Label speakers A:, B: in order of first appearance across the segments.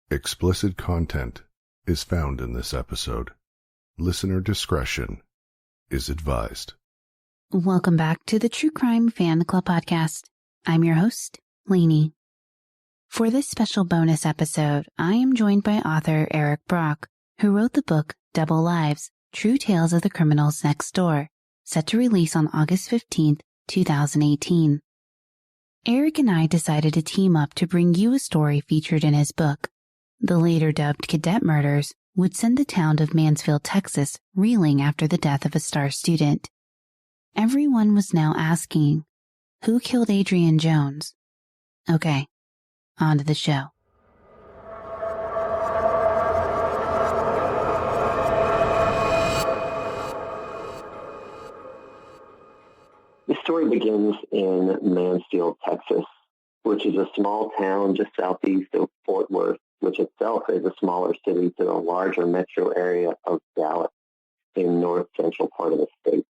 A: Explicit content is found in this episode. Listener discretion is advised.
B: Welcome back to the True Crime Fan Club podcast. I'm your host, Lainey. For this special bonus episode, I am joined by author Eric Brach, who wrote the book Double Lives, True Tales of the Criminals Next Door, set to release on August 15th, 2018. Eric and I decided to team up to bring you a story featured in his book. The later dubbed Cadet murders would send the town of Mansfield, Texas, reeling after the death of a star student. Everyone was now asking, who killed Adrianne Jones? Okay, on to the show.
C: The story begins in Mansfield, Texas, which is a small town just southeast of Fort Worth, which itself is a smaller city to the larger metro area of Dallas in north-central part of the state.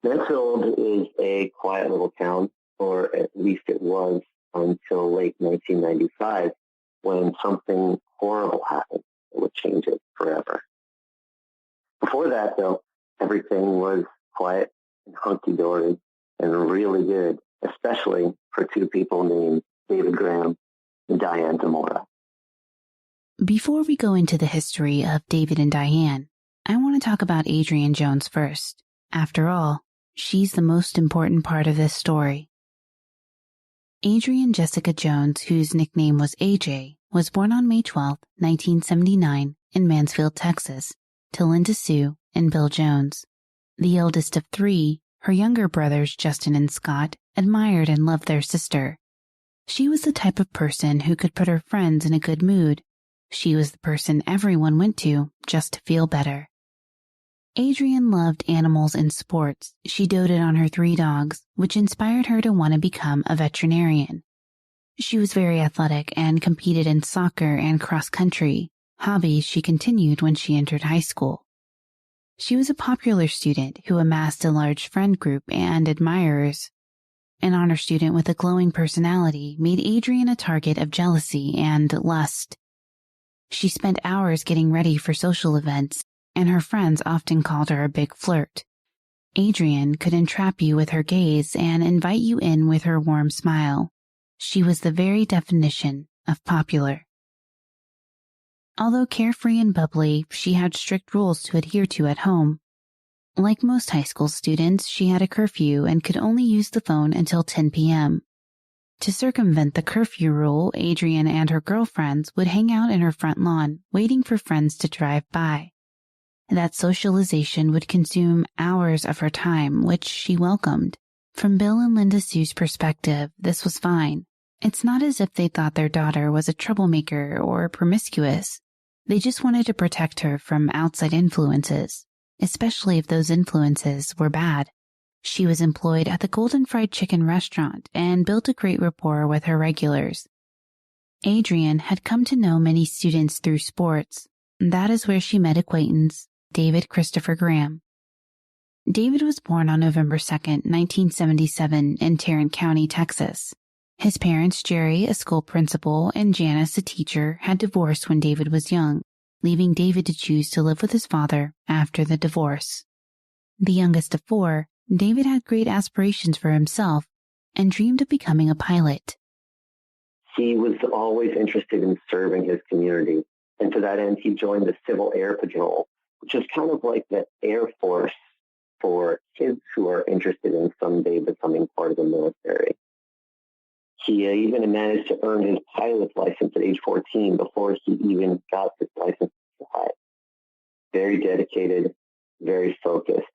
C: Mansfield is a quiet little town, or at least it was until late 1995, when something horrible happened that would change it forever. Before that, though, everything was quiet and hunky-dory and really good, especially for two people named David Graham and Diane Zamora.
B: Before we go into the history of David and Diane, I want to talk about Adrianne Jones first. After all, she's the most important part of this story. Adrianne Jessica Jones, whose nickname was AJ, was born on May 12, 1979, in Mansfield, Texas, to Linda Sue and Bill Jones. The eldest of three, her younger brothers Justin and Scott admired and loved their sister. She was the type of person who could put her friends in a good mood. She was the person everyone went to just to feel better. Adrianne loved animals and sports. She doted on her 3 dogs, which inspired her to want to become a veterinarian. She was very athletic and competed in soccer and cross country, hobbies she continued when she entered high school. She was a popular student who amassed a large friend group and admirers. An honor student with a glowing personality made Adrianne a target of jealousy and lust. She spent hours getting ready for social events, and her friends often called her a big flirt. Adrianne could entrap you with her gaze and invite you in with her warm smile. She was the very definition of popular. Although carefree and bubbly, she had strict rules to adhere to at home. Like most high school students, she had a curfew and could only use the phone until 10 p.m. To circumvent the curfew rule, Adrianne and her girlfriends would hang out in her front lawn, waiting for friends to drive by. That socialization would consume hours of her time, which she welcomed. From Bill and Linda Sue's perspective, this was fine. It's not as if they thought their daughter was a troublemaker or promiscuous. They just wanted to protect her from outside influences, especially if those influences were bad. She was employed at the Golden Fried Chicken restaurant and built a great rapport with her regulars. Adrianne had come to know many students through sports. That is where she met acquaintance David Christopher Graham. David was born on November 2, 1977 in Tarrant County, Texas. His parents, Jerry, a school principal, and Janice, a teacher, had divorced when David was young, leaving David to choose to live with his father after the divorce. The youngest of 4, David had great aspirations for himself and dreamed of becoming a pilot.
C: He was always interested in serving his community, and to that end, he joined the Civil Air Patrol, which is kind of like the Air Force for kids who are interested in someday becoming part of the military. He even managed to earn his pilot's license at age 14 before he even got his license to fly. Very dedicated, very focused,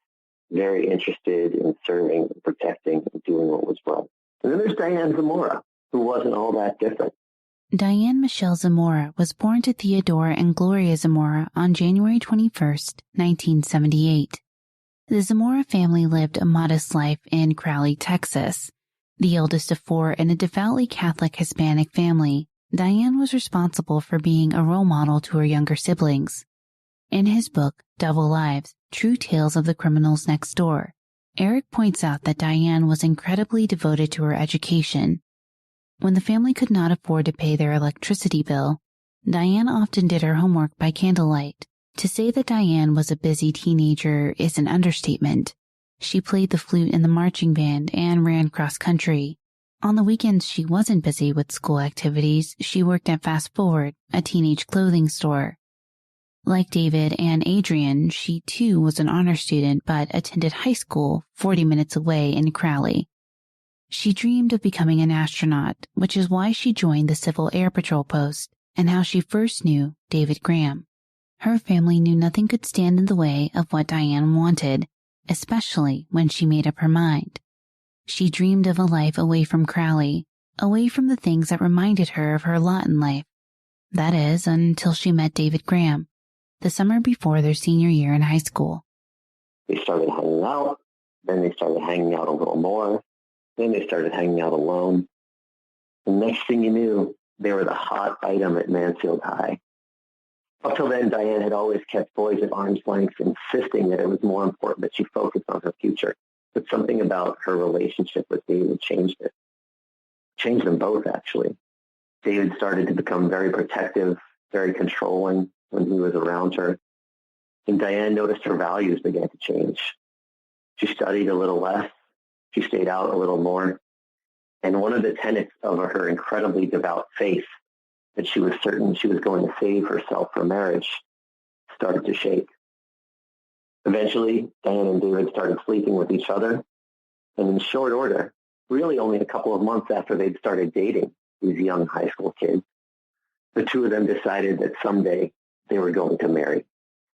C: very interested in serving, protecting, and doing what was right. And then there's Diane Zamora, who wasn't all that different.
B: Diane Michelle Zamora was born to Theodore and Gloria Zamora on January 21, 1978. The Zamora family lived a modest life in Crowley, Texas. The eldest of 4 in a devoutly Catholic Hispanic family, Diane was responsible for being a role model to her younger siblings. In his book, Double Lives, True Tales of the Criminals Next Door, Eric points out that Diane was incredibly devoted to her education. When the family could not afford to pay their electricity bill, Diane often did her homework by candlelight. To say that Diane was a busy teenager is an understatement. She played the flute in the marching band and ran cross-country. On the weekends, she wasn't busy with school activities. She worked at Fast Forward, a teenage clothing store. Like David and Adrianne, she too was an honor student but attended high school 40 minutes away in Crowley. She dreamed of becoming an astronaut, which is why she joined the Civil Air Patrol post and how she first knew David Graham. Her family knew nothing could stand in the way of what Diane wanted, especially when she made up her mind. She dreamed of a life away from Crowley, away from the things that reminded her of her lot in life. That is, until she met David Graham, the summer before their senior year in high school.
C: They started hanging out, then they started hanging out a little more, then they started hanging out alone. The next thing you knew, they were the hot item at Mansfield High. Up till then, Diane had always kept boys at arm's length, insisting that it was more important that she focus on her future. But something about her relationship with David changed it. Changed them both, actually. David started to become very protective, very controlling when he was around her. And Diane noticed her values began to change. She studied a little less. She stayed out a little more. And one of the tenets of her incredibly devout faith, that she was certain she was going to save herself for marriage, started to shake. Eventually, Diane and David started sleeping with each other. And in short order, really only a couple of months after they'd started dating these young high school kids, the two of them decided that someday they were going to marry.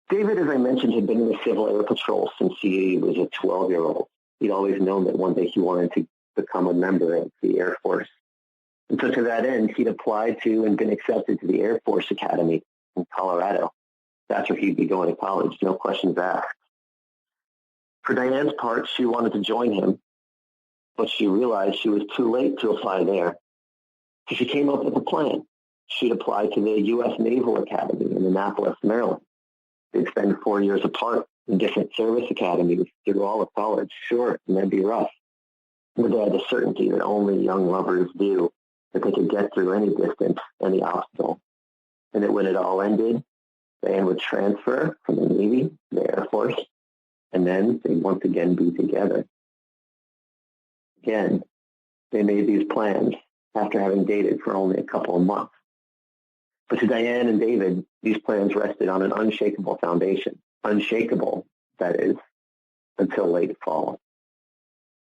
C: David, as I mentioned, had been in the Civil Air Patrol since he was a 12-year-old. He'd always known that one day he wanted to become a member of the Air Force. And so to that end, he'd applied to and been accepted to the Air Force Academy in Colorado. That's where he'd be going to college, no questions asked. For Diane's part, she wanted to join him, but she realized she was too late to apply there. So she came up with a plan. She'd apply to the U.S. Naval Academy in Annapolis, Maryland. They'd spend 4 years apart in different service academies through all of college, sure, and that'd be rough. But they had the certainty that only young lovers do, that they could get through any distance, any obstacle. And that when it all ended, Diane would transfer from the Navy to the Air Force, and then they'd once again be together. Again, they made these plans after having dated for only a couple of months. But to Diane and David, these plans rested on an unshakable foundation. Unshakable, that is, until late fall.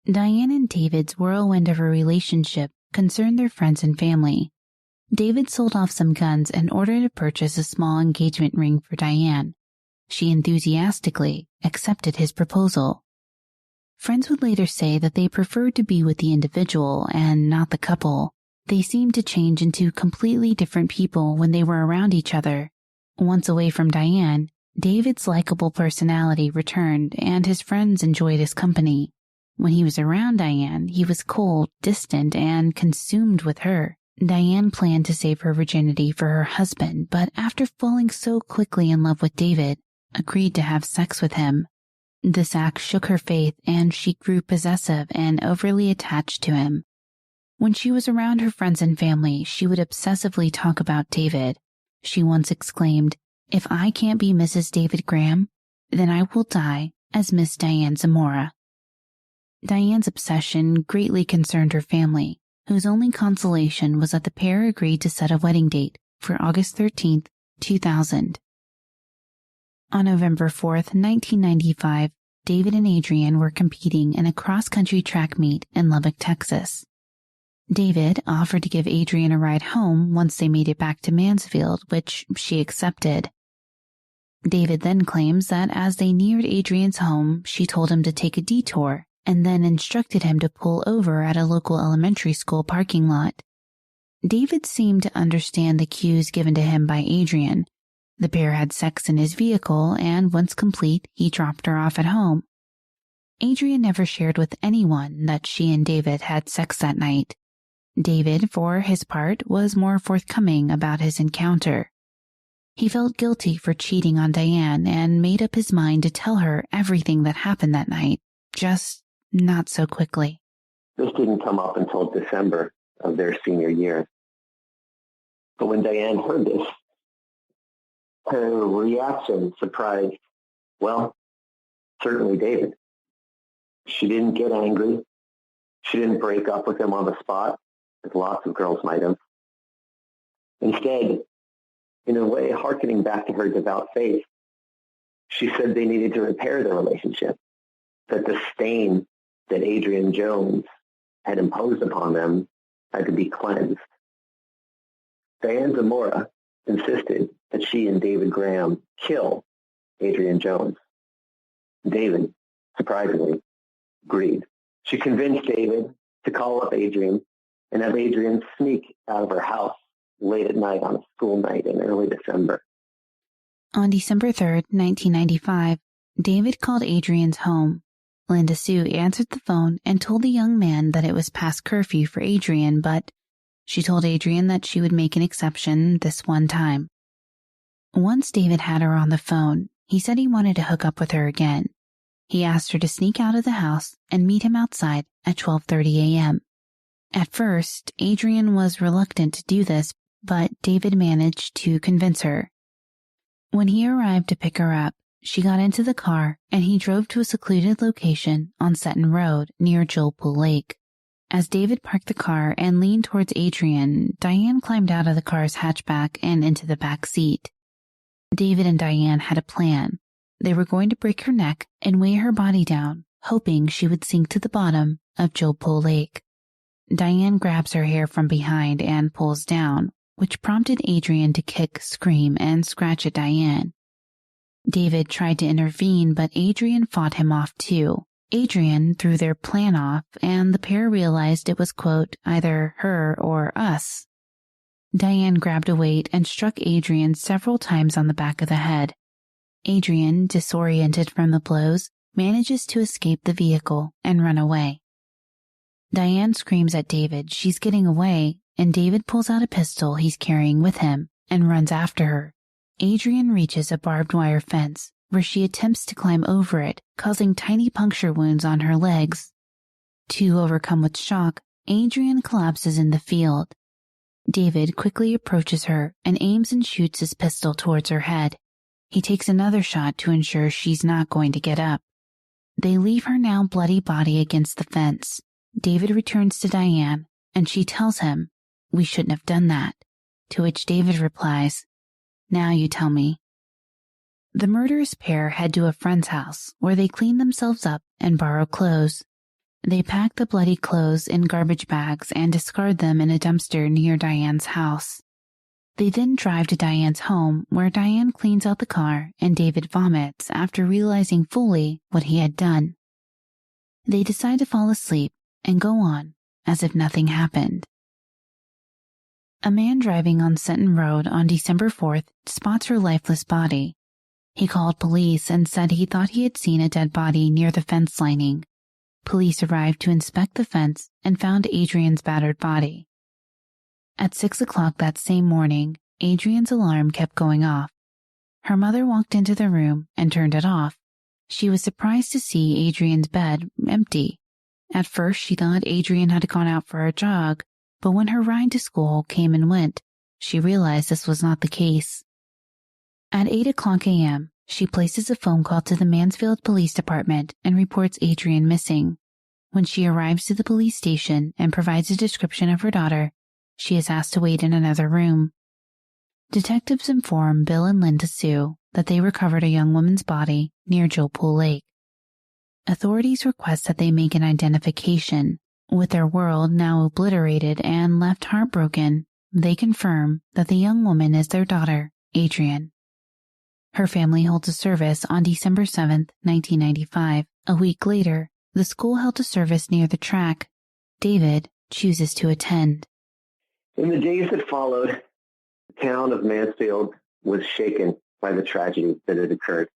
B: Diane and David's whirlwind of a relationship concerned their friends and family. David sold off some guns in order to purchase a small engagement ring for Diane. She enthusiastically accepted his proposal. Friends would later say that they preferred to be with the individual and not the couple. They seemed to change into completely different people when they were around each other. Once away from Diane, David's likable personality returned and his friends enjoyed his company. When he was around Diane, he was cold, distant, and consumed with her. Diane planned to save her virginity for her husband, but after falling so quickly in love with David, agreed to have sex with him. This act shook her faith, and she grew possessive and overly attached to him. When she was around her friends and family, she would obsessively talk about David. She once exclaimed, "If I can't be Mrs. David Graham, then I will die as Miss Diane Zamora." Diane's obsession greatly concerned her family, whose only consolation was that the pair agreed to set a wedding date for August 13th, 2000. On November 4th, 1995, David and Adrianne were competing in a cross-country track meet in Lubbock, Texas. David offered to give Adrianne a ride home once they made it back to Mansfield, which she accepted. David then claims that as they neared Adrianne's home, she told him to take a detour and then instructed him to pull over at a local elementary school parking lot. David seemed to understand the cues given to him by Adrianne. The pair had sex in his vehicle, and once complete, he dropped her off at home. Adrianne never shared with anyone that she and David had sex that night. David, for his part, was more forthcoming about his encounter. He felt guilty for cheating on Diane and made up his mind to tell her everything that happened that night, just not so quickly.
C: This didn't come up until December of their senior year. But when Diane heard this, Her reaction surprised, well, certainly David. She didn't get angry. She didn't break up with him on the spot, as lots of girls might have. Instead, in a way hearkening back to her devout faith, she said they needed to repair their relationship, that the stain that Adrianne Jones had imposed upon them had to be cleansed. Diane Zamora insisted that she and David Graham kill Adrianne Jones. David, surprisingly, agreed. She convinced David to call up Adrianne and have Adrianne sneak out of her house late at night on a school night in early December.
B: On December 3rd, 1995, David called Adrianne's home. Linda Sue answered the phone and told the young man that it was past curfew for Adrianne, but she told Adrianne that she would make an exception this one time. Once David had her on the phone, he said he wanted to hook up with her again. He asked her to sneak out of the house and meet him outside at 12:30 a.m. At first, Adrianne was reluctant to do this, but David managed to convince her. When he arrived to pick her up, she got into the car and he drove to a secluded location on Seton Road near Joelpool Lake. As David parked the car and leaned towards Adrianne, Diane climbed out of the car's hatchback and into the back seat. David and Diane had a plan. They were going to break her neck and weigh her body down, hoping she would sink to the bottom of Joelpool Lake. Diane grabs her hair from behind and pulls down, which prompted Adrianne to kick, scream, and scratch at Diane. David tried to intervene, but Adrianne fought him off too. Adrianne threw their plan off, and the pair realized it was, quote, either her or us. Diane grabbed a weight and struck Adrianne several times on the back of the head. Adrianne, disoriented from the blows, manages to escape the vehicle and run away. Diane screams at David she's getting away, and David pulls out a pistol he's carrying with him and runs after her. Adrianne reaches a barbed wire fence, where she attempts to climb over it, causing tiny puncture wounds on her legs. Too overcome with shock, Adrianne collapses in the field. David quickly approaches her and aims and shoots his pistol towards her head. He takes another shot to ensure she's not going to get up. They leave her now bloody body against the fence. David returns to Diane, and she tells him, "We shouldn't have done that," to which David replies, "Now you tell me." The murderous pair head to a friend's house where they clean themselves up and borrow clothes. They pack the bloody clothes in garbage bags and discard them in a dumpster near Diane's house. They then drive to Diane's home where Diane cleans out the car and David vomits after realizing fully what he had done. They decide to fall asleep and go on as if nothing happened. A man driving on Seton Road on December 4th spots her lifeless body. He called police and said he thought he had seen a dead body near the fence lining. Police arrived to inspect the fence and found Adrianne's battered body. At 6 o'clock that same morning, Adrianne's alarm kept going off. Her mother walked into the room and turned it off. She was surprised to see Adrianne's bed empty. At first, she thought Adrianne had gone out for a jog, but when her ride to school came and went, she realized this was not the case. At 8 o'clock a.m., she places a phone call to the Mansfield Police Department and reports Adrianne missing. When she arrives to the police station and provides a description of her daughter, she is asked to wait in another room. Detectives inform Bill and Linda Sue that they recovered a young woman's body near Joelpool Lake. Authorities request that they make an identification. With their world now obliterated and left heartbroken, they confirm that the young woman is their daughter, Adrianne. Her family holds a service on December 7th, 1995. A week later, the school held a service near the track. David chooses to attend.
C: In the days that followed, the town of Mansfield was shaken by the tragedy that had occurred.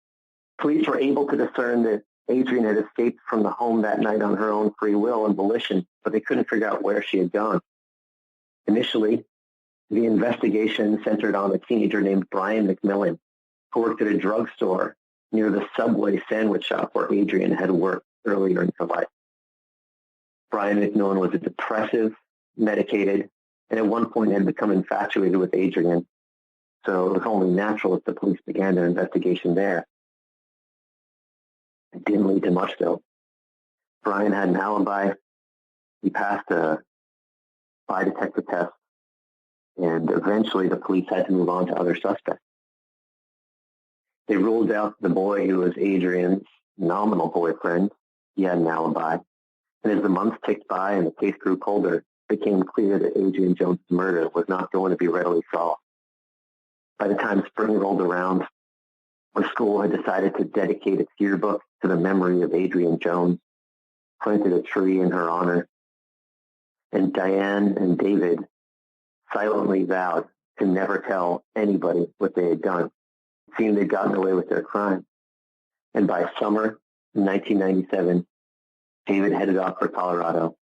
C: Police were able to discern that Adrianne had escaped from the home that night on her own free will and volition, but they couldn't figure out where she had gone. Initially, the investigation centered on a teenager named Brian McMillan, who worked at a drugstore near the Subway sandwich shop where Adrianne had worked earlier in her life. Brian McMillan was a depressive, medicated, and at one point had become infatuated with Adrianne. so it was only natural that the police began their investigation there. It didn't lead to much, though. Brian had an alibi. He passed a lie detector test, and eventually the police had to move on to other suspects. They ruled out the boy who was Adrianne's nominal boyfriend. He had an alibi. And as the months ticked by and the case grew colder, it became clear that Adrianne Jones' murder was not going to be readily solved. By the time spring rolled around, the school had decided to dedicate its yearbook to the memory of Adrianne Jones, planted a tree in her honor, and Diane and David silently vowed to never tell anybody what they had done. It seemed they'd gotten away with their crime. And by summer 1997, David headed off for Colorado,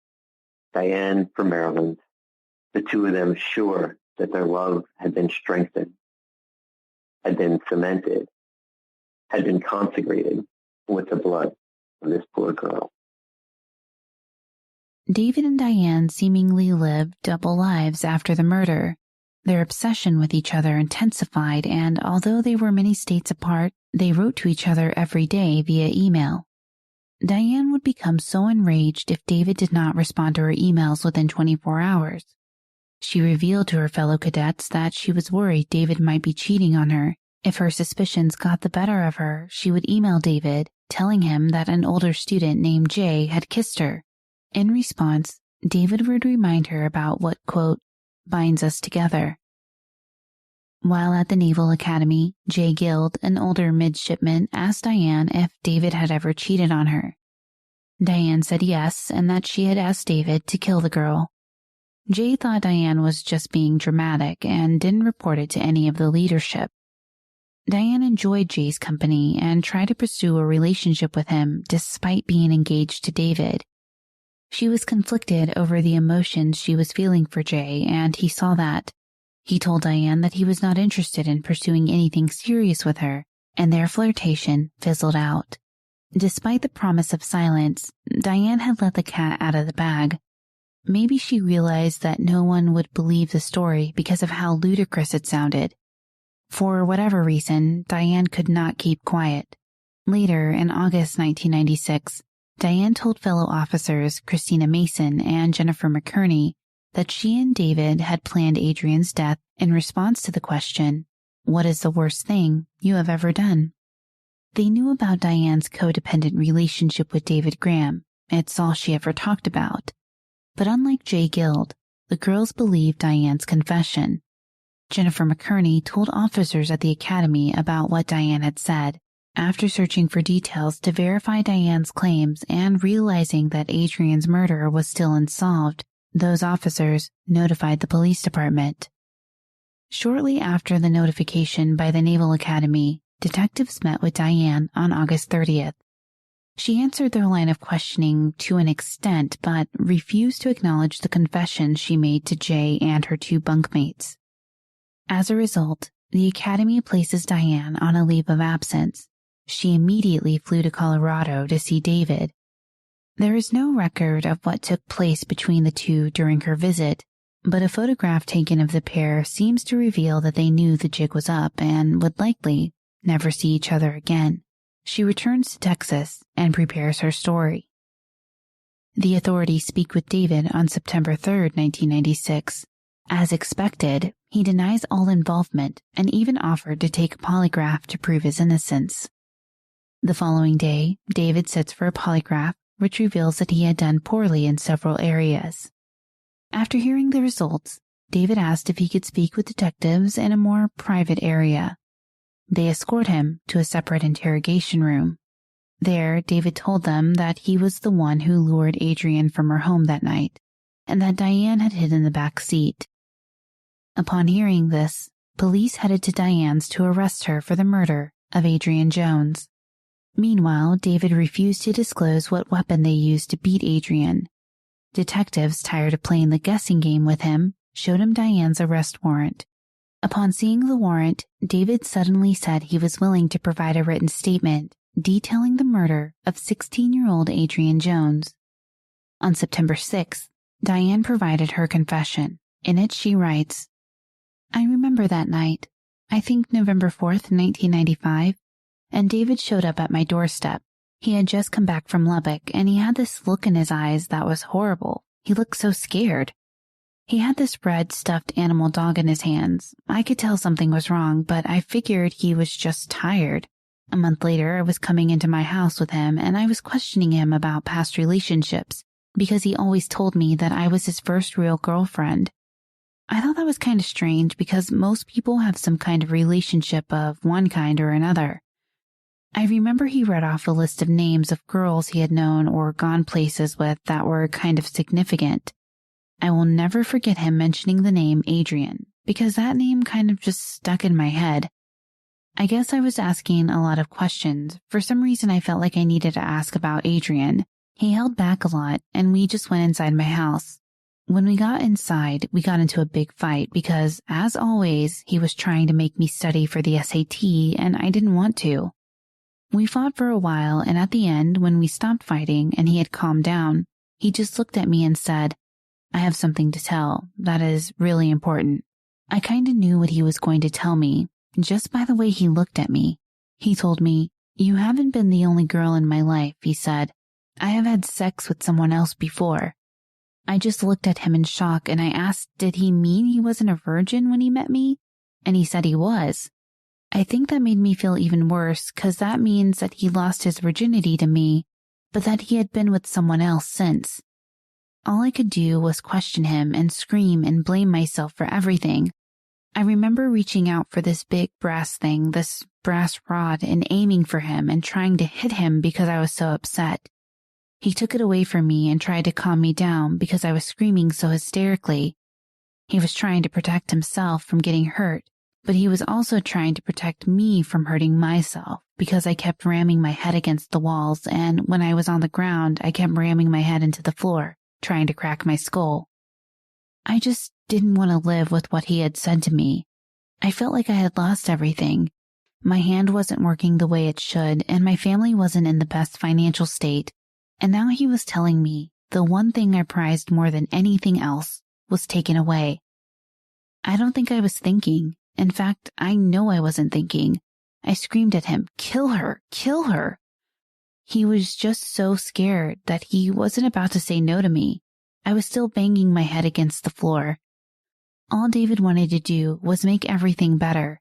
C: Diane for Maryland, the two of them sure that their love had been strengthened, had been cemented, had been consecrated with the blood of this poor girl.
B: David and Diane seemingly lived double lives after the murder. Their obsession with each other intensified, and although they were many states apart, they wrote to each other every day via email. Diane would become so enraged if David did not respond to her emails within 24 hours. She revealed to her fellow cadets that she was worried David might be cheating on her. If her suspicions got the better of her, she would email David, telling him that an older student named Jay had kissed her. In response, David would remind her about what, quote, binds us together. While at the Naval Academy, Jay Guild, an older midshipman, asked Diane if David had ever cheated on her. Diane said yes, and that she had asked David to kill the girl. Jay thought Diane was just being dramatic and didn't report it to any of the leadership. Diane enjoyed Jay's company and tried to pursue a relationship with him despite being engaged to David. She was conflicted over the emotions she was feeling for Jay, and he saw that. He told Diane that he was not interested in pursuing anything serious with her, and their flirtation fizzled out. Despite the promise of silence, Diane had let the cat out of the bag. Maybe she realized that no one would believe the story because of how ludicrous it sounded. For whatever reason, Diane could not keep quiet. Later, in August 1996, Diane told fellow officers Christina Mason and Jennifer McKerney that she and David had planned Adrianne's death in response to the question, "What is the worst thing you have ever done?" They knew about Diane's codependent relationship with David Graham. It's all she ever talked about. But unlike Jay Guild, the girls believed Diane's confession. Jennifer McKerney told officers at the academy about what Diane had said. After searching for details to verify Diane's claims and realizing that Adrianne's murder was still unsolved, those officers notified the police department. Shortly after the notification by the Naval Academy, detectives met with Diane on August 30th. She answered their line of questioning to an extent, but refused to acknowledge the confession she made to Jay and her two bunkmates. As a result, the Academy places Diane on a leave of absence. She immediately flew to Colorado to see David. There is no record of what took place between the two during her visit, but a photograph taken of the pair seems to reveal that they knew the jig was up and would likely never see each other again. She returns to Texas and prepares her story. The authorities speak with David on September 3rd, 1996. As expected, he denies all involvement and even offered to take a polygraph to prove his innocence. The following day, David sits for a polygraph, which reveals that he had done poorly in several areas. After hearing the results, David asked if he could speak with detectives in a more private area. They escort him to a separate interrogation room. There, David told them that he was the one who lured Adrianne from her home that night, and that Diane had hidden the back seat. Upon hearing this, police headed to Diane's to arrest her for the murder of Adrianne Jones. Meanwhile, David refused to disclose what weapon they used to beat Adrianne. Detectives, tired of playing the guessing game with him, showed him Diane's arrest warrant. Upon seeing the warrant, David suddenly said he was willing to provide a written statement detailing the murder of 16-year-old Adrianne Jones. On September 6th, Diane provided her confession. In it, she writes, "I remember that night. I think November 4th, 1995, and David showed up at my doorstep. He had just come back from Lubbock, and he had this look in his eyes that was horrible. He looked so scared. He had this red, stuffed animal dog in his hands. I could tell something was wrong, but I figured he was just tired. A month later, I was coming into my house with him, and I was questioning him about past relationships, because he always told me that I was his first real girlfriend. I thought that was kind of strange because most people have some kind of relationship of one kind or another. I remember he read off a list of names of girls he had known or gone places with that were kind of significant. I will never forget him mentioning the name Adrianne, because that name kind of just stuck in my head. I guess I was asking a lot of questions. For some reason, I felt like I needed to ask about Adrianne. He held back a lot, and we just went inside my house. When we got inside, we got into a big fight because, as always, he was trying to make me study for the SAT, and I didn't want to. We fought for a while, and at the end, when we stopped fighting and he had calmed down, he just looked at me and said, "I have something to tell that is really important." I kind of knew what he was going to tell me, just by the way he looked at me. He told me, "You haven't been the only girl in my life," he said. "I have had sex with someone else before." I just looked at him in shock and I asked, did he mean he wasn't a virgin when he met me? And he said he was. I think that made me feel even worse because that means that he lost his virginity to me, but that he had been with someone else since. All I could do was question him and scream and blame myself for everything. I remember reaching out for this big brass thing, this brass rod, and aiming for him and trying to hit him because I was so upset. He took it away from me and tried to calm me down because I was screaming so hysterically. He was trying to protect himself from getting hurt, but he was also trying to protect me from hurting myself because I kept ramming my head against the walls, and when I was on the ground, I kept ramming my head into the floor, trying to crack my skull. I just didn't want to live with what he had said to me. I felt like I had lost everything. My hand wasn't working the way it should, and my family wasn't in the best financial state. And now he was telling me the one thing I prized more than anything else was taken away. I don't think I was thinking. In fact, I know I wasn't thinking. I screamed at him, "Kill her! Kill her!" He was just so scared that he wasn't about to say no to me. I was still banging my head against the floor. All David wanted to do was make everything better.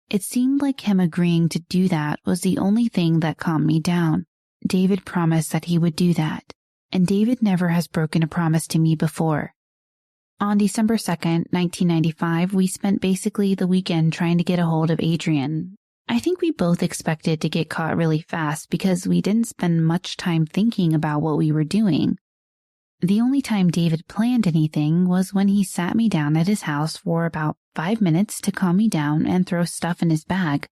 B: It seemed like him agreeing to do that was the only thing that calmed me down. David promised that he would do that, and David never has broken a promise to me before. On December 2nd, 1995, we spent basically the weekend trying to get a hold of Adrianne. I think we both expected to get caught really fast because we didn't spend much time thinking about what we were doing. The only time David planned anything was when he sat me down at his house for about 5 minutes to calm me down and throw stuff in his bag.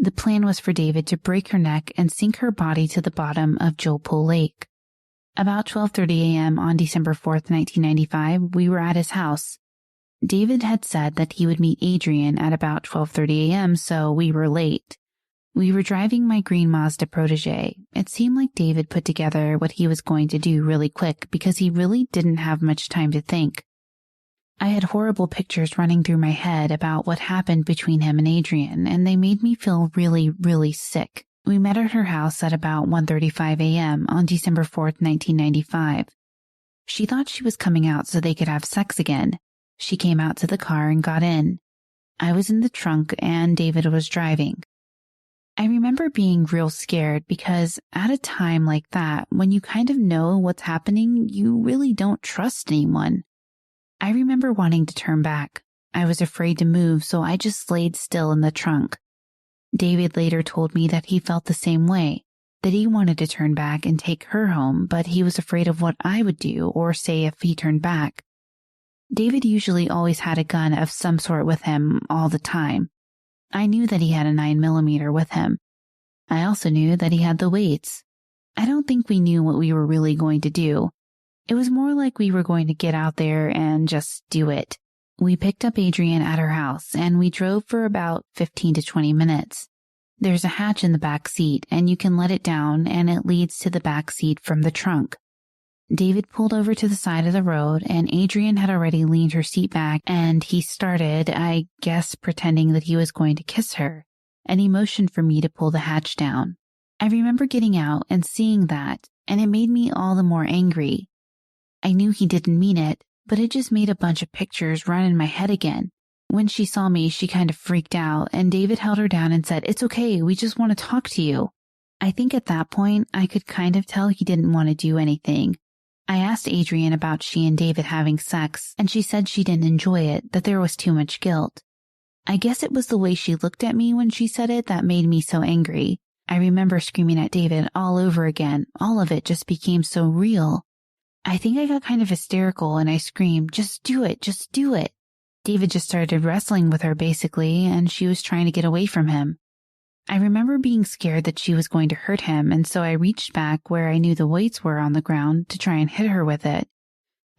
B: The plan was for David to break her neck and sink her body to the bottom of Joe Pool Lake. About 12:30 a.m. on December 4th, 1995, we were at his house. David had said that he would meet Adrianne at about 12:30 a.m., so we were late. We were driving my green Mazda Protege. It seemed like David put together what he was going to do really quick because he really didn't have much time to think. I had horrible pictures running through my head about what happened between him and Adrianne, and they made me feel really, really sick. We met at her house at about 1:35 a.m. on December 4th, 1995. She thought she was coming out so they could have sex again. She came out to the car and got in. I was in the trunk and David was driving. I remember being real scared because at a time like that, when you kind of know what's happening, you really don't trust anyone. I remember wanting to turn back. I was afraid to move, so I just laid still in the trunk. David later told me that he felt the same way, that he wanted to turn back and take her home, but he was afraid of what I would do or say if he turned back. David usually always had a gun of some sort with him all the time. I knew that he had a 9mm with him. I also knew that he had the weights. I don't think we knew what we were really going to do. It was more like we were going to get out there and just do it. We picked up Adrianne at her house and we drove for about 15 to 20 minutes. There's a hatch in the back seat and you can let it down and it leads to the back seat from the trunk. David pulled over to the side of the road, and Adrianne had already leaned her seat back, and he started, I guess, pretending that he was going to kiss her, and he motioned for me to pull the hatch down. I remember getting out and seeing that, and it made me all the more angry. I knew he didn't mean it, but it just made a bunch of pictures run in my head again. When she saw me, she kind of freaked out, and David held her down and said, "It's okay, we just want to talk to you." I think at that point, I could kind of tell he didn't want to do anything. I asked Adrianne about she and David having sex, and she said she didn't enjoy it, that there was too much guilt. I guess it was the way she looked at me when she said it that made me so angry. I remember screaming at David all over again. All of it just became so real. I think I got kind of hysterical and I screamed, "Just do it, just do it." David just started wrestling with her basically, and she was trying to get away from him. I remember being scared that she was going to hurt him, and so I reached back where I knew the weights were on the ground to try and hit her with it.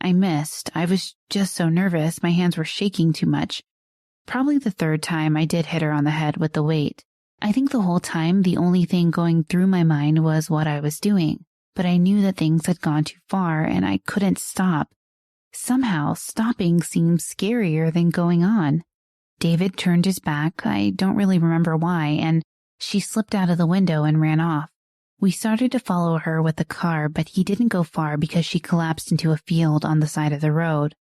B: I missed. I was just so nervous, my hands were shaking too much. Probably the third time I did hit her on the head with the weight. I think the whole time the only thing going through my mind was what I was doing, but I knew that things had gone too far and I couldn't stop. Somehow, stopping seemed scarier than going on. David turned his back, I don't really remember why, and she slipped out of the window and ran off. We started to follow her with the car, but he didn't go far because she collapsed into a field on the side of the road.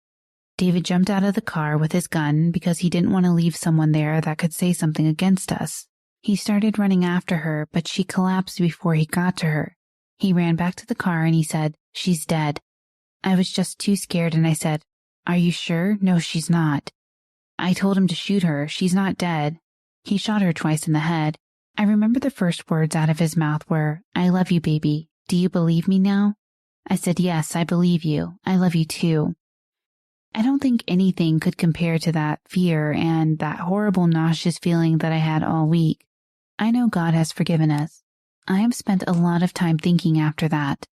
B: David jumped out of the car with his gun because he didn't want to leave someone there that could say something against us. He started running after her, but she collapsed before he got to her. He ran back to the car and he said, "She's dead." I was just too scared and I said, "Are you sure?" "No, she's not." I told him to shoot her. "She's not dead." He shot her twice in the head. I remember the first words out of his mouth were, "I love you, baby. Do you believe me now?" I said, "Yes, I believe you. I love you too." I don't think anything could compare to that fear and that horrible nauseous feeling that I had all week. I know God has forgiven us. I have spent a lot of time thinking after that.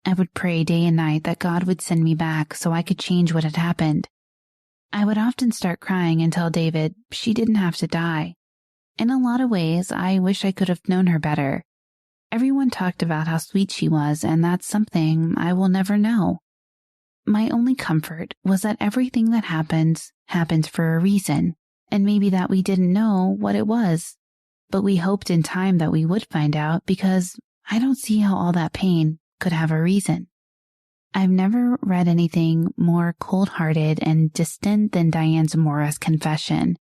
B: I would pray day and night that God would send me back so I could change what had happened. I would often start crying and tell David she didn't have to die. In a lot of ways, I wish I could have known her better. Everyone talked about how sweet she was, and that's something I will never know. My only comfort was that everything that happens for a reason, and maybe that we didn't know what it was. But we hoped in time that we would find out because I don't see how all that pain could have a reason. I've never read anything more cold-hearted and distant than Diane Zamora's confession.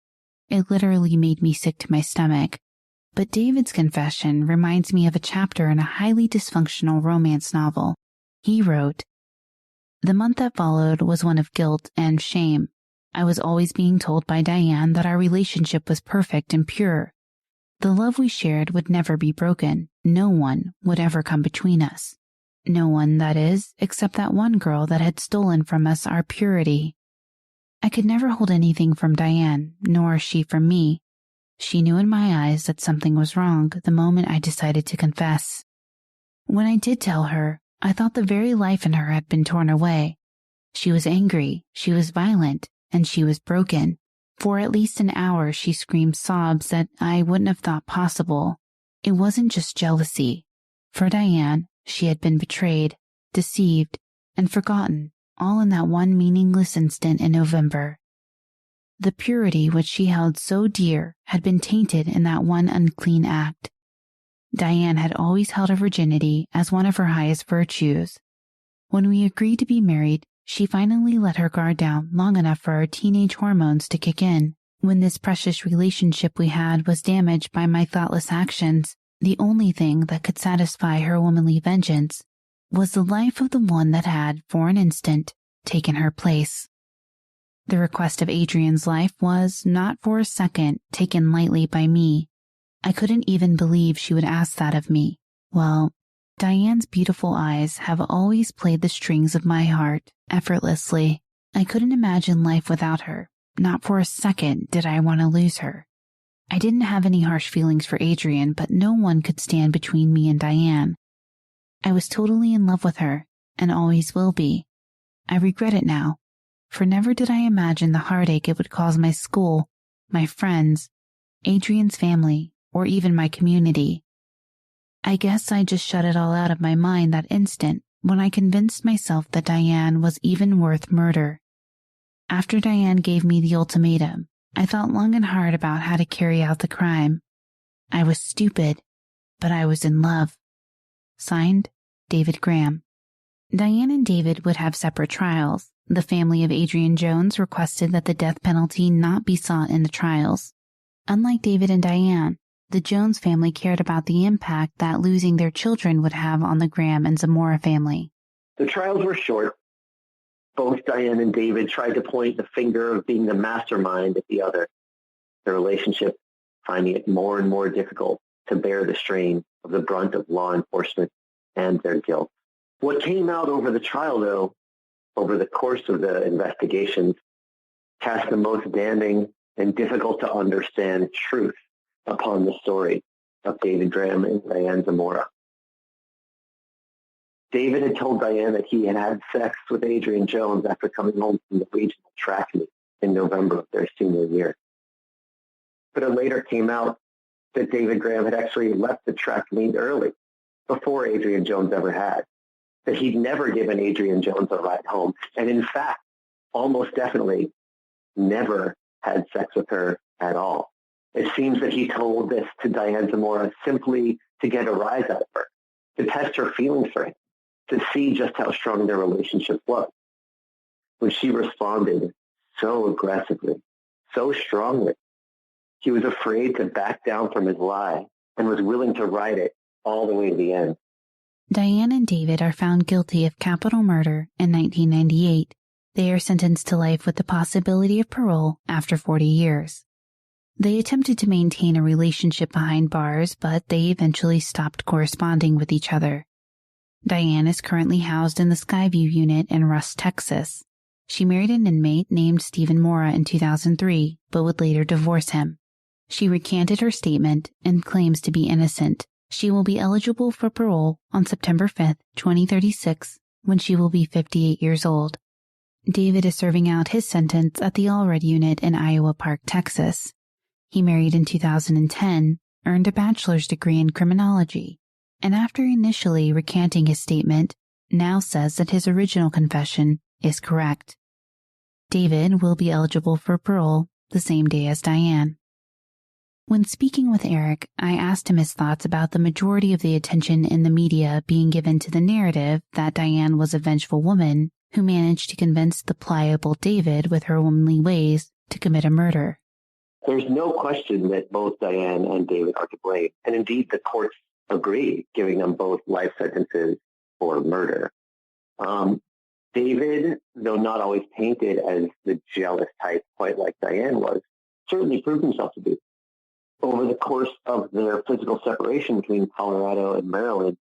B: It literally made me sick to my stomach. But David's confession reminds me of a chapter in a highly dysfunctional romance novel. He wrote, "The month that followed was one of guilt and shame. I was always being told by Diane that our relationship was perfect and pure. The love we shared would never be broken. No one would ever come between us. No one, that is, except that one girl that had stolen from us our purity. I could never hold anything from Diane, nor she from me. She knew in my eyes that something was wrong the moment I decided to confess. When I did tell her, I thought the very life in her had been torn away. She was angry, she was violent, and she was broken. For at least an hour she screamed sobs that I wouldn't have thought possible. It wasn't just jealousy. For Diane, she had been betrayed, deceived, and forgotten, all in that one meaningless instant in November. The purity which she held so dear had been tainted in that one unclean act. Diane had always held her virginity as one of her highest virtues. When we agreed to be married, she finally let her guard down long enough for our teenage hormones to kick in. When this precious relationship we had was damaged by my thoughtless actions, the only thing that could satisfy her womanly vengeance was the life of the one that had, for an instant, taken her place. The request of Adrianne's life was, not for a second, taken lightly by me. I couldn't even believe she would ask that of me. Well, Diane's beautiful eyes have always played the strings of my heart effortlessly. I couldn't imagine life without her. Not for a second did I want to lose her. I didn't have any harsh feelings for Adrianne, but no one could stand between me and Diane. I was totally in love with her, and always will be. I regret it now, for never did I imagine the heartache it would cause my school, my friends, Adrianne's family, or even my community. I guess I just shut it all out of my mind that instant when I convinced myself that Diane was even worth murder. After Diane gave me the ultimatum, I thought long and hard about how to carry out the crime. I was stupid, but I was in love. Signed, David Graham. Diane and David would have separate trials. The family of Adrianne Jones requested that the death penalty not be sought in the trials. Unlike David and Diane, the Jones family cared about the impact that losing their children would have on the Graham and Zamora family.
C: The trials were short. Both Diane and David tried to point the finger of being the mastermind at the other. The relationship finding it more and more difficult to bear the strain of the brunt of law enforcement and their guilt. What came out over the trial, though, over the course of the investigations, cast the most damning and difficult to understand truth upon the story of David Graham and Diane Zamora. David had told Diane that he had had sex with Adrianne Jones after coming home from the regional track meet in November of their senior year. But it later came out that David Graham had actually left the track meet early, before Adrianne Jones ever had, that he'd never given Adrianne Jones a ride home, and in fact, almost definitely never had sex with her at all. It seems that he told this to Diane Zamora simply to get a rise out of her, to test her feelings for him, to see just how strong their relationship was. When she responded so aggressively, so strongly, he was afraid to back down from his lie and was willing to ride it all the way to the end.
B: Diane and David are found guilty of capital murder in 1998. They are sentenced to life with the possibility of parole after 40 years. They attempted to maintain a relationship behind bars, but they eventually stopped corresponding with each other. Diane is currently housed in the Skyview unit in Rusk, Texas. She married an inmate named Stephen Mora in 2003, but would later divorce him. She recanted her statement and claims to be innocent. She will be eligible for parole on September 5th, 2036, when she will be 58 years old. David is serving out his sentence at the Allred unit in Iowa Park, Texas. He married in 2010, earned a bachelor's degree in criminology, and after initially recanting his statement, now says that his original confession is correct. David will be eligible for parole the same day as Diane. When speaking with Eric, I asked him his thoughts about the majority of the attention in the media being given to the narrative that Diane was a vengeful woman who managed to convince the pliable David with her womanly ways to commit a murder.
C: There's no question that both Diane and David are to blame, and indeed the courts agree, giving them both life sentences for murder. David, though not always painted as the jealous type quite like Diane was, certainly proved himself to be. Over the course of their physical separation between Colorado and Maryland,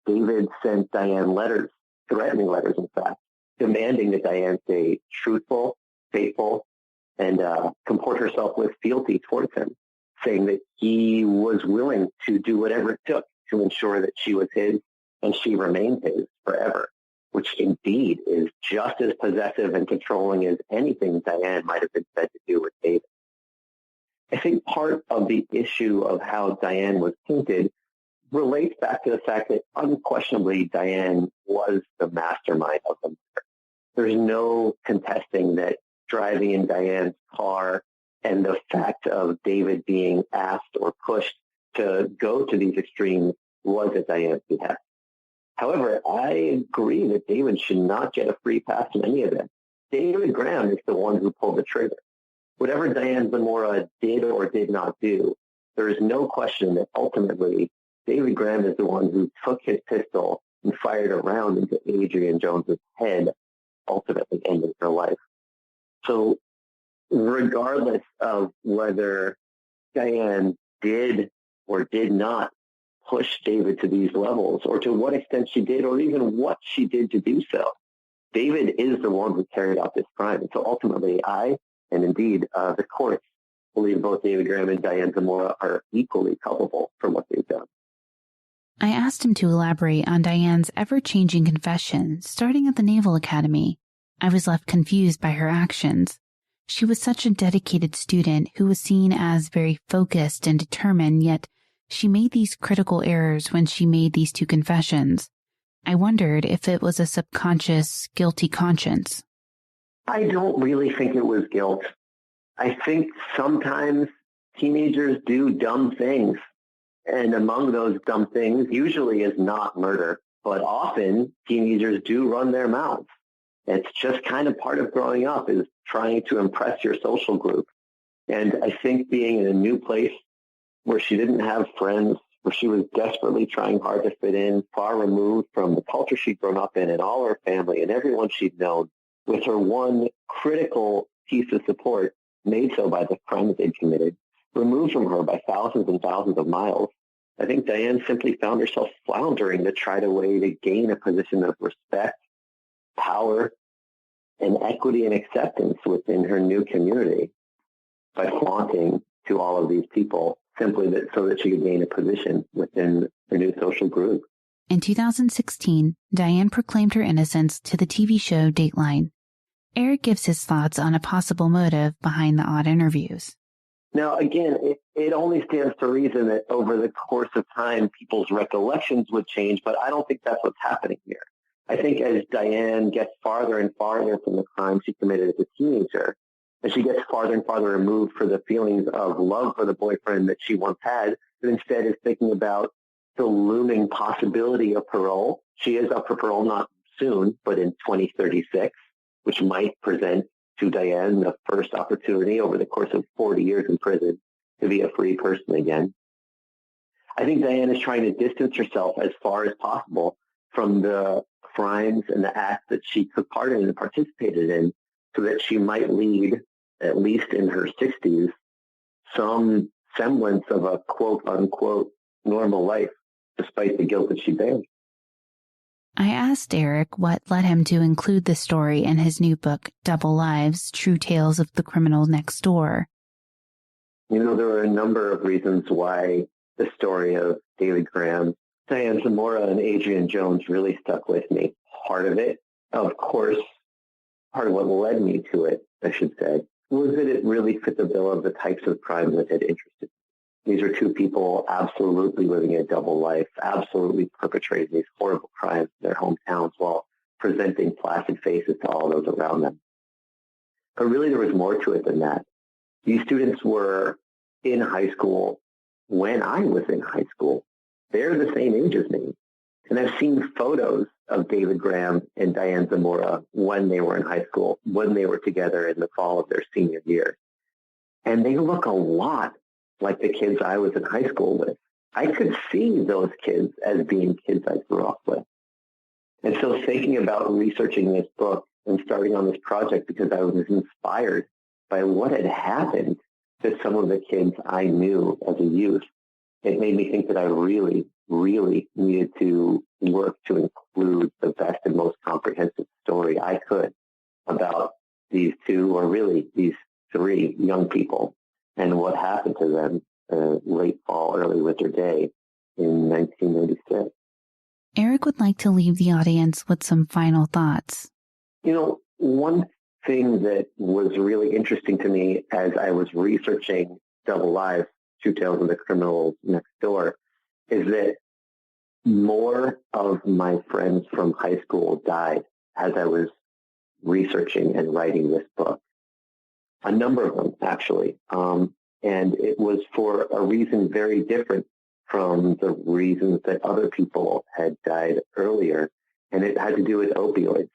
C: David sent Diane letters, threatening letters, in fact, demanding that Diane stay truthful, faithful, and comport herself with fealty towards him, saying that he was willing to do whatever it took to ensure that she was his and she remained his forever, which indeed is just as possessive and controlling as anything Diane might have been said to do with David. I think part of the issue of how Diane was painted relates back to the fact that unquestionably Diane was the mastermind of the murder. There's no contesting that driving in Diane's car and the fact of David being asked or pushed to go to these extremes was at Diane's behest. However, I agree that David should not get a free pass in any of this. David Graham is the one who pulled the trigger. Whatever Diane Zamora did or did not do, there is no question that ultimately David Graham is the one who took his pistol and fired a round into Adrianne Jones's head, ultimately ending her life. So regardless of whether Diane did or did not push David to these levels, or to what extent she did, or even what she did to do so, David is the one who carried out this crime. And so ultimately and indeed, the courts believe both David Graham and Diane Zamora are equally culpable for what they've done.
B: I asked him to elaborate on Diane's ever-changing confession, starting at the Naval Academy. I was left confused by her actions. She was such a dedicated student who was seen as very focused and determined, yet she made these critical errors when she made these two confessions. I wondered if it was a subconscious, guilty conscience.
C: I don't really think it was guilt. I think sometimes teenagers do dumb things. And among those dumb things usually is not murder. But often teenagers do run their mouths. It's just kind of part of growing up, is trying to impress your social group. And I think being in a new place where she didn't have friends, where she was desperately trying hard to fit in, far removed from the culture she'd grown up in and all her family and everyone she'd known, with her one critical piece of support made so by the crimes they'd committed, removed from her by thousands and thousands of miles, I think Diane simply found herself floundering to try to way to gain a position of respect, power, and equity and acceptance within her new community by flaunting to all of these people simply so that she could gain a position within her new social group.
B: In 2016, Diane proclaimed her innocence to the TV show Dateline. Eric gives his thoughts on a possible motive behind the odd interviews.
C: Now, again, it only stands to reason that over the course of time, people's recollections would change, but I don't think that's what's happening here. I think as Diane gets farther and farther from the crime she committed as a teenager, as she gets farther and farther removed for the feelings of love for the boyfriend that she once had, and instead is thinking about the looming possibility of parole. She is up for parole not soon, but in 2036, which might present to Diane the first opportunity over the course of 40 years in prison to be a free person again. I think Diane is trying to distance herself as far as possible from the crimes and the acts that she took part in and participated in, so that she might lead, at least in her 60s, some semblance of a quote-unquote normal life, despite the guilt that she bears.
B: I asked Eric what led him to include the story in his new book, Double Lives, True Tales of the Criminal Next Door.
C: You know, there were a number of reasons why the story of David Graham, Diane Zamora, and Adrianne Jones really stuck with me. Part of it, of course, part of what led me to it, I should say, was that it really fit the bill of the types of crimes that had interested me. These are two people absolutely living a double life, absolutely perpetrating these horrible crimes in their hometowns while presenting placid faces to all those around them. But really, there was more to it than that. These students were in high school when I was in high school. They're the same age as me. And I've seen photos of David Graham and Diane Zamora when they were in high school, when they were together in the fall of their senior year. And they look a lot like the kids I was in high school with. I could see those kids as being kids I grew up with. And so thinking about researching this book and starting on this project because I was inspired by what had happened to some of the kids I knew as a youth, it made me think that I really, really needed to work to include the best and most comprehensive story I could about these two, or really these three young people, and what happened to them late fall, early winter day in 1996.
B: Eric would like to leave the audience with some final thoughts.
C: You know, one thing that was really interesting to me as I was researching Double Lives, True Tales of the Criminal Next Door, is that more of my friends from high school died as I was researching and writing this book. A number of them, actually. And it was for a reason very different from the reasons that other people had died earlier. And it had to do with opioids.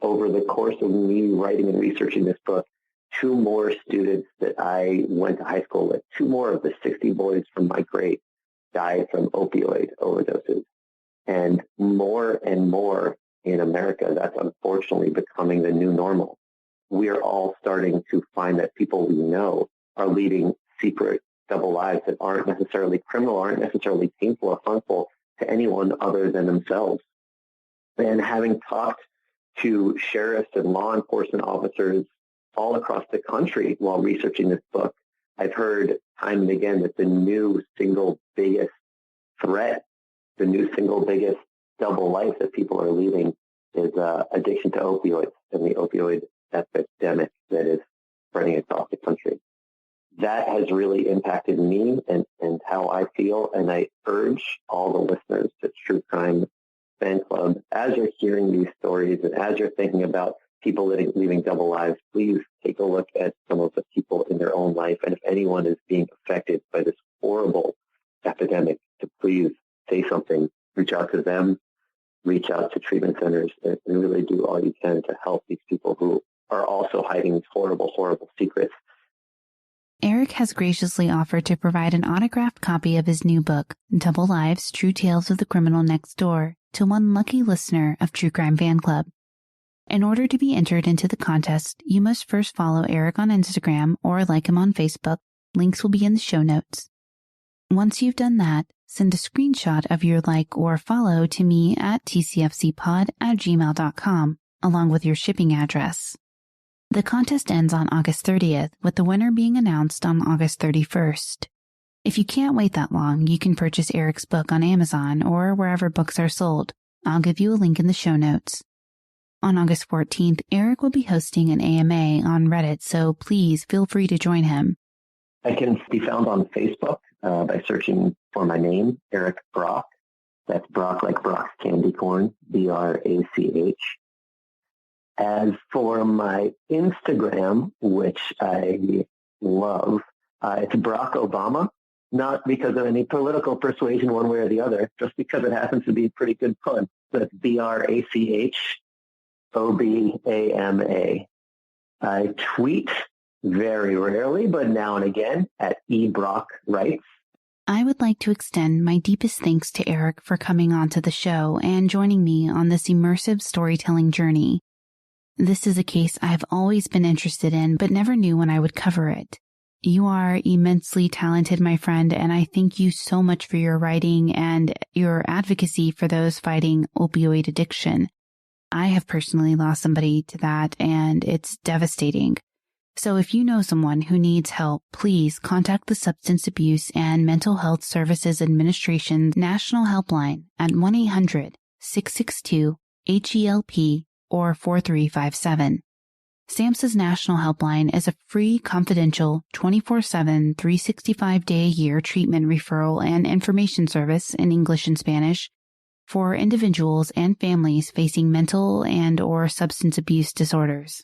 C: Over the course of me writing and researching this book, 2 more students that I went to high school with, 2 more of the 60 boys from my grade died from opioid overdoses. And more in America, that's unfortunately becoming the new normal. We are all starting to find that people we know are leading secret double lives that aren't necessarily criminal, aren't necessarily painful or harmful to anyone other than themselves. And having talked to sheriffs and law enforcement officers all across the country while researching this book, I've heard time and again that the new single biggest threat, the new single biggest double life that people are leading is addiction to opioids and the opioid epidemic that is spreading across the country. That has really impacted me and how I feel, and I urge all the listeners to True Crime Fan Club as you're hearing these stories and as you're thinking about people leaving double lives, please take a look at some of the people in their own life. And if anyone is being affected by this horrible epidemic, to please say something, reach out to them, reach out to treatment centers, and really do all you can to help these people who are also hiding these horrible, horrible secrets.
B: Eric has graciously offered to provide an autographed copy of his new book, Double Lives, True Tales of the Criminal Next Door, to one lucky listener of True Crime Fan Club. In order to be entered into the contest, you must first follow Eric on Instagram or like him on Facebook. Links will be in the show notes. Once you've done that, send a screenshot of your like or follow to me at tcfcpod@gmail.com, along with your shipping address. The contest ends on August 30th, with the winner being announced on August 31st. If you can't wait that long, you can purchase Eric's book on Amazon or wherever books are sold. I'll give you a link in the show notes. On August 14th, Eric will be hosting an AMA on Reddit, so please feel free to join him.
C: I can be found on Facebook by searching for my name, Eric Brach. That's Brach like Brock's candy corn, Brach. As for my Instagram, which I love, it's Barack Obama, not because of any political persuasion one way or the other, just because it happens to be a pretty good pun. So it's BRACHOBAMA. I tweet very rarely, but now and again at eBrockWrites.
B: I would like to extend my deepest thanks to Eric for coming onto the show and joining me on this immersive storytelling journey. This is a case I've always been interested in, but never knew when I would cover it. You are immensely talented, my friend, and I thank you so much for your writing and your advocacy for those fighting opioid addiction. I have personally lost somebody to that, and it's devastating. So if you know someone who needs help, please contact the Substance Abuse and Mental Health Services Administration National Helpline at 1-800-662-HELP or 4357. SAMHSA's National Helpline is a free, confidential, 24/7, 365-day-a-year treatment referral and information service in English and Spanish for individuals and families facing mental and/or substance abuse disorders.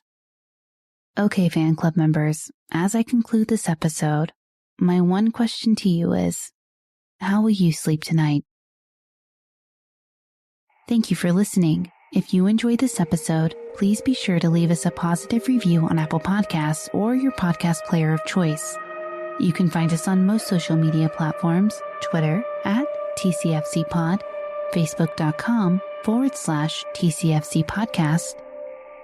B: Okay, fan club members, as I conclude this episode, my one question to you is, how will you sleep tonight? Thank you for listening. If you enjoyed this episode, please be sure to leave us a positive review on Apple Podcasts or your podcast player of choice. You can find us on most social media platforms, Twitter at TCFCPod, Facebook.com/TCFC Podcast,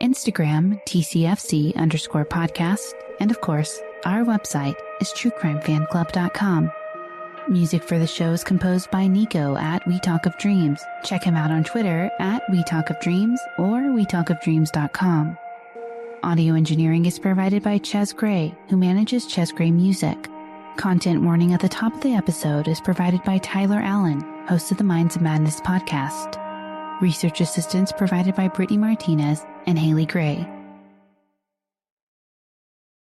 B: Instagram TCFC_podcast, and of course, our website is TrueCrimeFanClub.com. Music for the show is composed by Nico at We Talk of Dreams. Check him out on Twitter at We Talk of Dreams or WeTalkOfDreams.com. Audio engineering is provided by Ches Gray, who manages Ches Gray Music. Content warning at the top of the episode is provided by Tyler Allen, host of the Minds of Madness podcast. Research assistance provided by Brittany Martinez and Haley Gray.